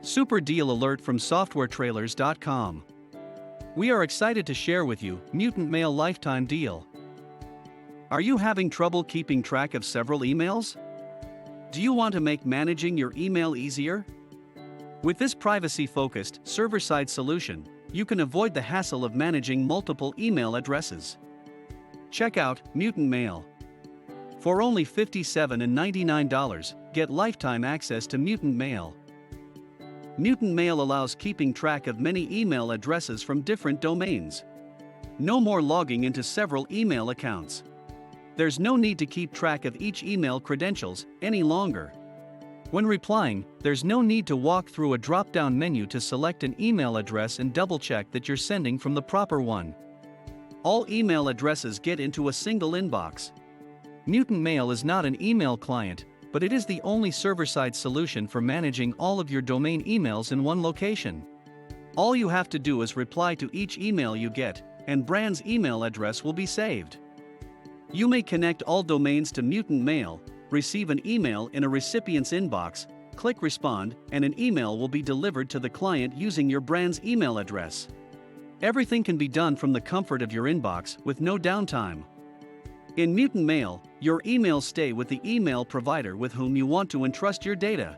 Super deal alert from softwaretrailers.com. We are excited to share with you Mutant Mail lifetime deal. Are you having trouble keeping track of several emails? Do you want to make managing your email easier? With this privacy-focused, server-side solution, you can avoid the hassle of managing multiple email addresses. Check out Mutant Mail. For only $57.99, get lifetime access to Mutant Mail. Mutant Mail allows keeping track of many email addresses from different domains. No more logging into several email accounts. There's no need to keep track of each email credentials any longer. When replying, there's no need to walk through a drop-down menu to select an email address and double-check that you're sending from the proper one. All email addresses get into a single inbox. Mutant Mail is not an email client, but it is the only server-side solution for managing all of your domain emails in one location. All you have to do is reply to each email you get, and brand's email address will be saved. You may connect all domains to Mutant Mail, receive an email in a recipient's inbox, click Respond, and an email will be delivered to the client using your brand's email address. Everything can be done from the comfort of your inbox with no downtime. In Mutant Mail, your emails stay with the email provider with whom you want to entrust your data.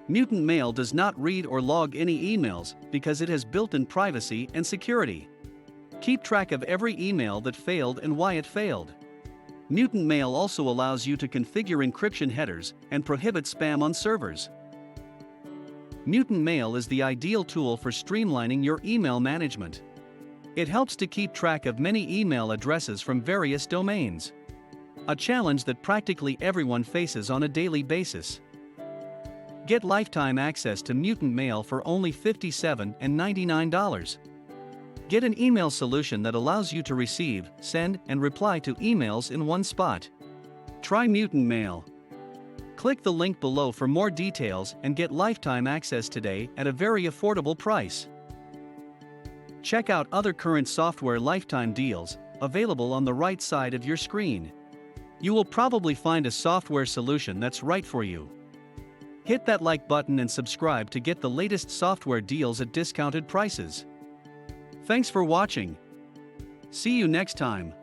Mutant Mail does not read or log any emails because it has built-in privacy and security. Keep track of every email that failed and why it failed. Mutant Mail also allows you to configure encryption headers and prohibit spam on servers. Mutant Mail is the ideal tool for streamlining your email management. It helps to keep track of many email addresses from various domains. A challenge that practically everyone faces on a daily basis. Get lifetime access to Mutant Mail for only $57.99. Get an email solution that allows you to receive, send, and reply to emails in one spot. Try Mutant Mail. Click the link below for more details and get lifetime access today at a very affordable price. Check out other current software lifetime deals, available on the right side of your screen. You will probably find a software solution that's right for you. Hit that like button and subscribe to get the latest software deals at discounted prices. Thanks for watching. See you next time.